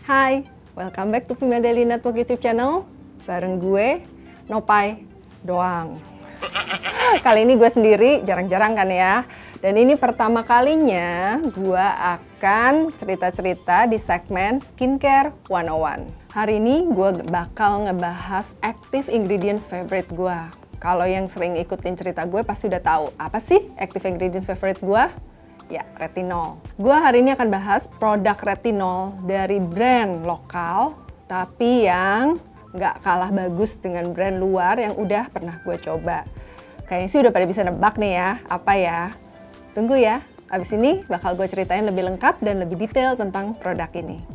Hai, welcome back to Female Daily Network YouTube channel. Bareng gue, Nopai doang. Kali ini gue sendiri, jarang-jarang kan ya. Dan ini pertama kalinya gue akan cerita-cerita di segmen Skincare 101. Hari ini gue bakal ngebahas active ingredients favorite gue. Kalau yang sering ikutin cerita gue pasti udah tahu apa sih active ingredients favorite gue? Ya, retinol. Gue hari ini akan bahas produk retinol dari brand lokal, tapi yang nggak kalah bagus dengan brand luar yang udah pernah gue coba. Kayaknya sih udah pada bisa nebak nih ya, apa ya? Tunggu ya, abis ini bakal gue ceritain lebih lengkap dan lebih detail tentang produk ini.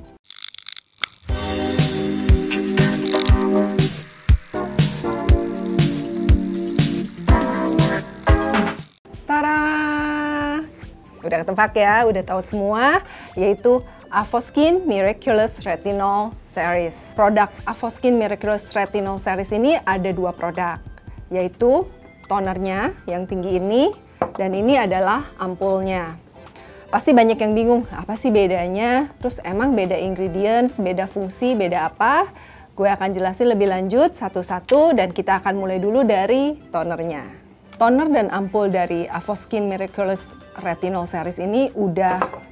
Udah ketebak ya, udah tahu semua, yaitu Avoskin Miraculous Retinol Series. Produk Avoskin Miraculous Retinol Series ini ada dua produk, yaitu tonernya yang tinggi ini, dan ini adalah ampulnya. Pasti banyak yang bingung, apa sih bedanya? Terus emang beda ingredients, beda fungsi, beda apa? Gue akan jelasin lebih lanjut satu-satu, dan kita akan mulai dulu dari tonernya. Toner dan ampul dari Avoskin Miraculous Retinol Series ini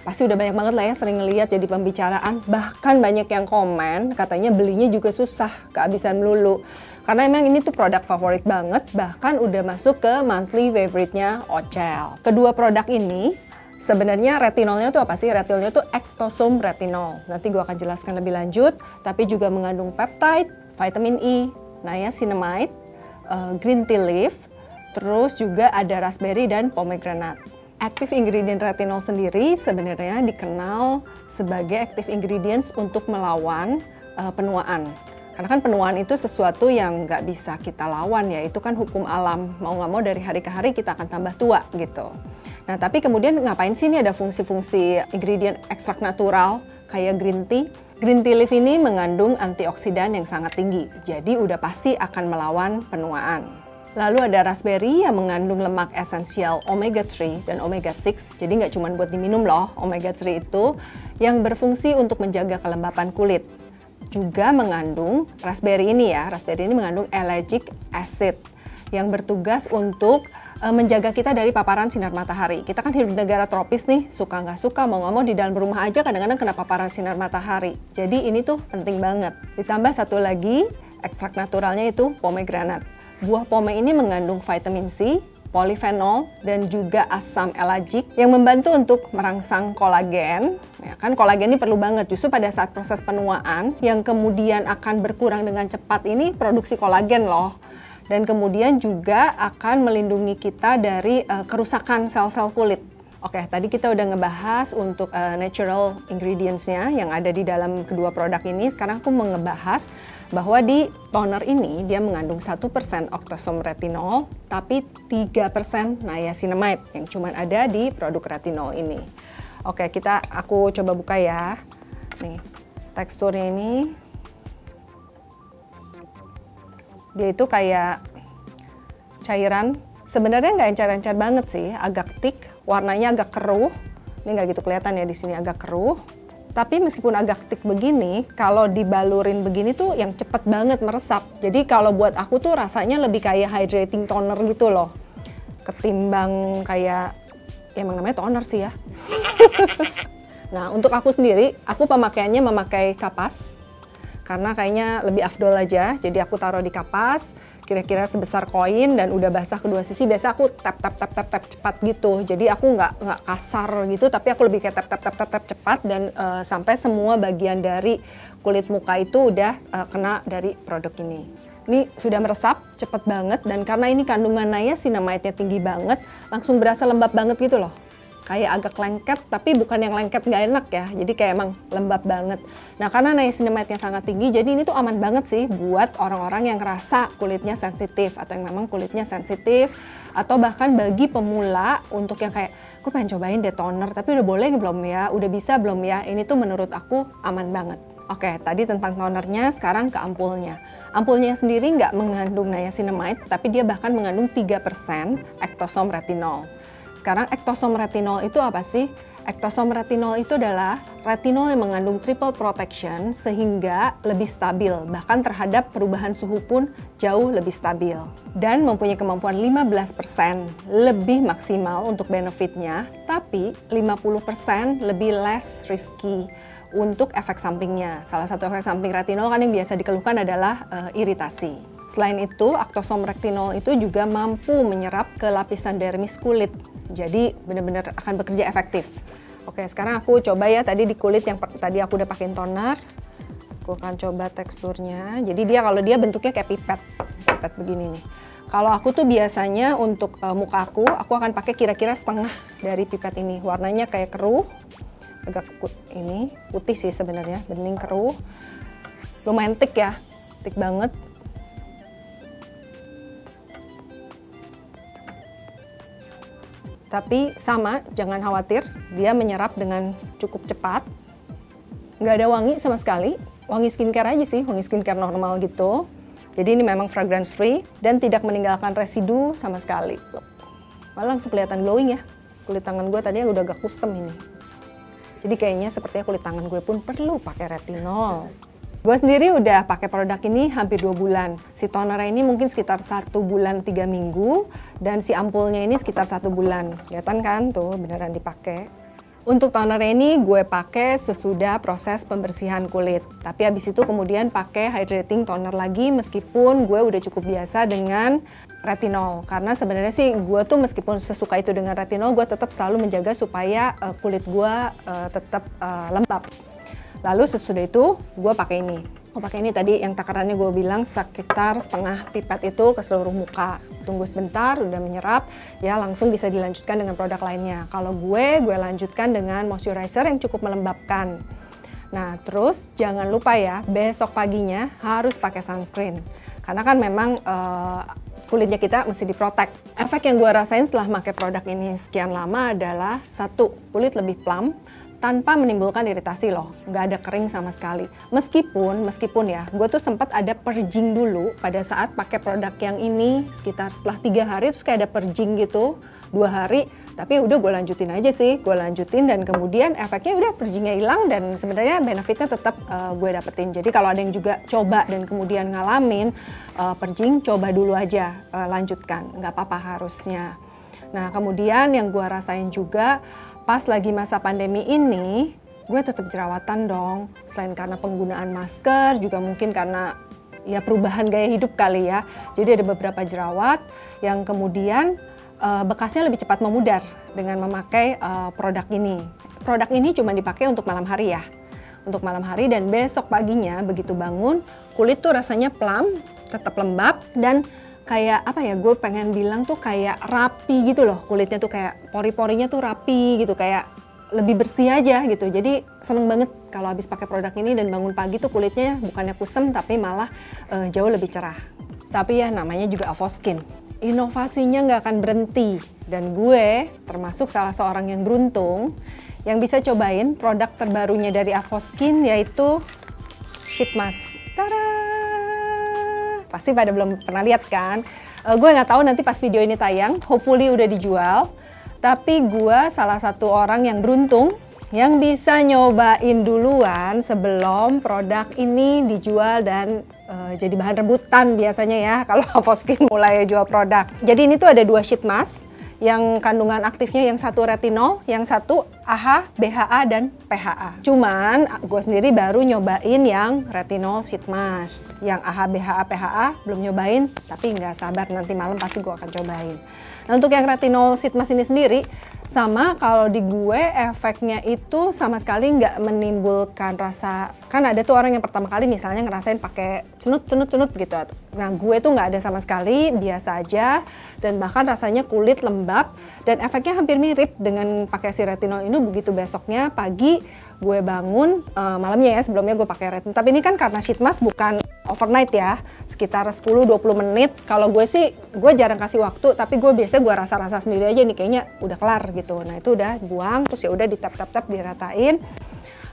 pasti udah banyak banget lah ya sering ngeliat jadi pembicaraan. Bahkan banyak yang komen katanya belinya juga susah, kehabisan melulu. Karena emang ini tuh produk favorit banget, bahkan udah masuk ke monthly favorite-nya Ocel. Kedua produk ini sebenarnya retinolnya tuh apa sih? Retinolnya tuh ectosome retinol. Nanti gue akan jelaskan lebih lanjut, tapi juga mengandung peptide, vitamin E, niacinamide, green tea leaf, terus juga ada raspberry dan pomegranate. Active ingredient retinol sendiri sebenarnya dikenal sebagai active ingredients untuk melawan penuaan. Karena kan penuaan itu sesuatu yang nggak bisa kita lawan ya, itu kan hukum alam. Mau nggak mau dari hari ke hari kita akan tambah tua gitu. Nah tapi kemudian ngapain sih ini ada fungsi-fungsi ingredient ekstrak natural kayak green tea? Green tea leaf ini mengandung antioksidan yang sangat tinggi, jadi udah pasti akan melawan penuaan. Lalu ada raspberry yang mengandung lemak esensial omega 3 dan omega 6. Jadi nggak cuma buat diminum loh, omega 3 itu yang berfungsi untuk menjaga kelembapan kulit. Juga mengandung raspberry ini mengandung ellagic acid yang bertugas untuk menjaga kita dari paparan sinar matahari. Kita kan hidup di negara tropis nih, suka nggak suka, mau nggak mau di dalam rumah aja kadang-kadang kena paparan sinar matahari. Jadi ini tuh penting banget. Ditambah satu lagi, ekstrak naturalnya itu pomegranate. Buah pome ini mengandung vitamin C, polifenol, dan juga asam ellagic yang membantu untuk merangsang kolagen. Ya kan, kolagen ini perlu banget justru pada saat proses penuaan yang kemudian akan berkurang dengan cepat ini produksi kolagen loh. Dan kemudian juga akan melindungi kita dari kerusakan sel-sel kulit. Oke, tadi kita udah ngebahas untuk natural ingredients-nya yang ada di dalam kedua produk ini. Sekarang aku mau ngebahas bahwa di toner ini dia mengandung 1% octosome retinol, tapi 3% niacinamide yang cuma ada di produk retinol ini. Oke, aku coba buka ya. Nih, teksturnya ini dia itu kayak cairan. Sebenarnya nggak encer-encer banget sih, agak thick, warnanya agak keruh. Ini nggak gitu kelihatan ya di sini agak keruh. Tapi meskipun agak thick begini, kalau dibalurin begini tuh yang cepet banget meresap. Jadi kalau buat aku tuh rasanya lebih kayak hydrating toner gitu loh. Ketimbang kayak, ya emang namanya toner sih ya. Nah untuk aku sendiri, aku pemakaiannya memakai kapas. Karena kayaknya lebih afdol aja, jadi aku taruh di kapas kira-kira sebesar koin dan udah basah kedua sisi. Biasa aku tap cepat gitu, jadi aku nggak kasar gitu, tapi aku lebih kayak tap cepat dan sampai semua bagian dari kulit muka itu udah kena dari produk ini. Ini sudah meresap cepet banget, dan karena ini kandungan niacinamide-nya tinggi banget, langsung berasa lembab banget gitu loh. Kayak agak lengket, tapi bukan yang lengket nggak enak ya, jadi kayak emang lembab banget. Nah karena niacinamide-nya sangat tinggi, jadi ini tuh aman banget sih buat orang-orang yang ngerasa kulitnya sensitif, atau yang memang kulitnya sensitif, atau bahkan bagi pemula untuk yang kayak, gue pengen cobain deh toner, tapi udah boleh belum ya, udah bisa belum ya, ini tuh menurut aku aman banget. Oke, tadi tentang tonernya, sekarang ke ampulnya. Ampulnya sendiri nggak mengandung niacinamide, tapi dia bahkan mengandung 3% ectosome retinol. Sekarang ectosome retinol itu apa sih? Ectosom retinol itu adalah retinol yang mengandung triple protection sehingga lebih stabil, bahkan terhadap perubahan suhu pun jauh lebih stabil. Dan mempunyai kemampuan 15% lebih maksimal untuk benefitnya, tapi 50% lebih less risky untuk efek sampingnya. Salah satu efek samping retinol kan yang biasa dikeluhkan adalah iritasi. Selain itu, ectosom retinol itu juga mampu menyerap ke lapisan dermis kulit. Jadi benar-benar akan bekerja efektif. Oke, sekarang aku coba ya tadi di kulit yang tadi aku udah pakein toner. Aku akan coba teksturnya. Jadi kalau dia bentuknya kayak pipet begini nih. Kalau aku tuh biasanya untuk muka aku akan pakai kira-kira setengah dari pipet ini. Warnanya kayak keruh, agak ini putih sih sebenarnya, bening keruh. Lumayan thick ya, thick banget. Tapi sama, jangan khawatir, dia menyerap dengan cukup cepat. Nggak ada wangi sama sekali, wangi skincare aja sih, wangi skincare normal gitu. Jadi ini memang fragrance free dan tidak meninggalkan residu sama sekali. Malah langsung kelihatan glowing ya. Kulit tangan gue tadi udah agak kusem ini. Jadi kayaknya sepertinya kulit tangan gue pun perlu pakai retinol. Gue sendiri udah pakai produk ini hampir 2 bulan. Si toner ini mungkin sekitar 1 bulan 3 minggu. Dan si ampulnya ini sekitar 1 bulan. Kelihatan kan tuh beneran dipakai. Untuk toner ini gue pakai sesudah proses pembersihan kulit. Tapi habis itu kemudian pakai hydrating toner lagi meskipun gue udah cukup biasa dengan retinol. Karena sebenarnya sih gue tuh meskipun sesuka itu dengan retinol, gue tetap selalu menjaga supaya kulit gue tetap lembab. Lalu sesudah itu gue pakai ini. Gue pakai ini tadi yang takarannya gue bilang sekitar setengah pipet itu ke seluruh muka. Tunggu sebentar, udah menyerap, ya langsung bisa dilanjutkan dengan produk lainnya. Kalau gue lanjutkan dengan moisturizer yang cukup melembabkan. Nah terus jangan lupa ya, besok paginya harus pakai sunscreen. Karena kan memang kulitnya kita mesti diprotek. Efek yang gue rasain setelah pakai produk ini sekian lama adalah satu, kulit lebih plump, tanpa menimbulkan iritasi loh, nggak ada kering sama sekali. Meskipun ya, gue tuh sempat ada purging dulu pada saat pakai produk yang ini sekitar setelah 3 hari terus kayak ada purging gitu, 2 hari. Tapi udah gue lanjutin aja sih, gue lanjutin dan kemudian efeknya udah purgingnya hilang dan sebenarnya benefitnya tetap gue dapetin. Jadi kalau ada yang juga coba dan kemudian ngalamin purging, coba dulu aja lanjutkan, nggak apa-apa harusnya. Nah kemudian yang gue rasain juga pas lagi masa pandemi ini, gue tetap jerawatan dong. Selain karena penggunaan masker, juga mungkin karena ya perubahan gaya hidup kali ya. Jadi ada beberapa jerawat yang kemudian bekasnya lebih cepat memudar dengan memakai produk ini. Produk ini cuma dipakai untuk malam hari ya. Untuk malam hari dan besok paginya begitu bangun, kulit tuh rasanya plump, tetap lembab dan kayak apa ya, gue pengen bilang tuh kayak rapi gitu loh, kulitnya tuh kayak pori-porinya tuh rapi gitu, kayak lebih bersih aja gitu. Jadi seneng banget kalau habis pakai produk ini dan bangun pagi tuh kulitnya bukannya kusem tapi malah jauh lebih cerah. Tapi ya namanya juga Avoskin, inovasinya nggak akan berhenti dan gue termasuk salah seorang yang beruntung yang bisa cobain produk terbarunya dari Avoskin yaitu Sheet Mask. Tada! Pasti pada belum pernah lihat kan? Gue nggak tahu nanti pas video ini tayang, hopefully udah dijual. Tapi gue salah satu orang yang beruntung yang bisa nyobain duluan sebelum produk ini dijual dan jadi bahan rebutan biasanya ya kalau Avoskin mulai jual produk. Jadi ini tuh ada 2 sheet mask yang kandungan aktifnya yang satu retinol, yang satu AHA, BHA, dan PHA. Cuman gue sendiri baru nyobain yang retinol sheet mask. Yang AHA, BHA, PHA belum nyobain, tapi nggak sabar nanti malam pasti gue akan cobain. Nah untuk yang retinol sheet mask ini sendiri, sama kalau di gue efeknya itu sama sekali nggak menimbulkan rasa, kan ada tuh orang yang pertama kali misalnya ngerasain pakai cenut gitu. Nah gue tuh nggak ada sama sekali, biasa aja dan bahkan rasanya kulit lembab dan efeknya hampir mirip dengan pakai si retinol ini. Begitu besoknya pagi gue bangun, malamnya ya sebelumnya gue pakai retinol. Tapi ini kan karena sheet mask bukan overnight ya, sekitar 10-20 menit. Kalau gue sih, gue jarang kasih waktu, tapi gue biasa gue rasa-rasa sendiri aja nih kayaknya udah kelar gitu. Nah itu udah buang, terus ya udah ditap-tap-tap diratain.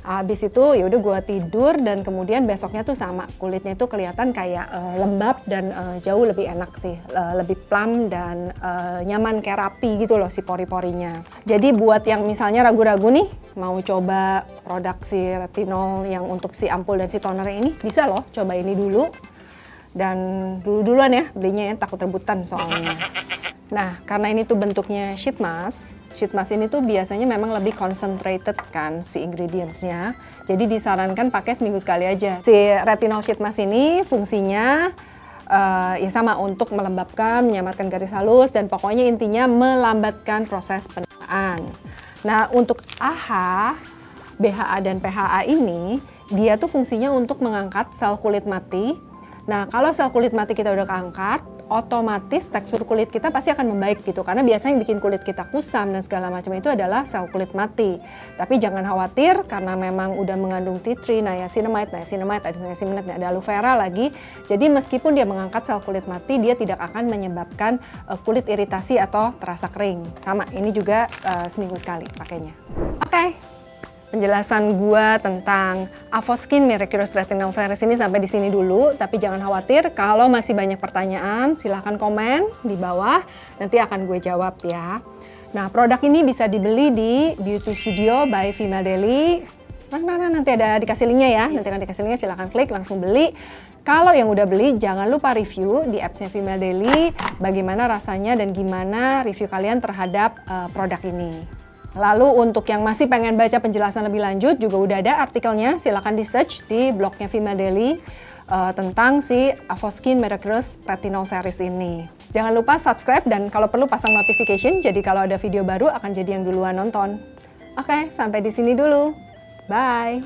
Habis itu ya udah gue tidur dan kemudian besoknya tuh sama, kulitnya itu kelihatan kayak lembab dan jauh lebih enak sih, lebih plump dan nyaman kayak rapi gitu loh si pori-porinya. Jadi buat yang misalnya ragu-ragu nih mau coba produk si retinol yang untuk si ampul dan si toner ini, bisa loh coba ini dulu. Dan duluan ya belinya ya, takut rebutan soalnya. Nah, karena ini tuh bentuknya sheet mask ini tuh biasanya memang lebih concentrated kan si ingredients-nya. Jadi disarankan pakai seminggu sekali aja. Si retinol sheet mask ini fungsinya ya sama untuk melembabkan, menyamarkan garis halus, dan pokoknya intinya melambatkan proses penuaan. Nah, untuk AHA, BHA, dan PHA ini, dia tuh fungsinya untuk mengangkat sel kulit mati. Nah, kalau sel kulit mati kita udah keangkat, otomatis tekstur kulit kita pasti akan membaik gitu, karena biasanya yang bikin kulit kita kusam dan segala macam itu adalah sel kulit mati. Tapi jangan khawatir karena memang udah mengandung tea tree, niacinamide, ada aloe vera lagi. Jadi meskipun dia mengangkat sel kulit mati, dia tidak akan menyebabkan kulit iritasi atau terasa kering. Sama, ini juga seminggu sekali pakainya. Oke. Penjelasan gua tentang Avoskin Miraculous Retinol Series ini sampai di sini dulu, tapi jangan khawatir kalau masih banyak pertanyaan, silahkan komen di bawah, nanti akan gue jawab ya. Nah, produk ini bisa dibeli di Beauty Studio by Female Daily. Nanti ada dikasih linknya ya, nanti akan dikasih linknya, silahkan klik langsung beli. Kalau yang udah beli, jangan lupa review di apps-nya Female Daily, bagaimana rasanya dan gimana review kalian terhadap produk ini. Lalu untuk yang masih pengen baca penjelasan lebih lanjut juga udah ada artikelnya, silahkan di search di blognya Female Daily tentang si Avoskin Miraculous Retinol Series ini. Jangan lupa subscribe dan kalau perlu pasang notification, jadi kalau ada video baru akan jadi yang duluan nonton. Oke, sampai di sini dulu. Bye!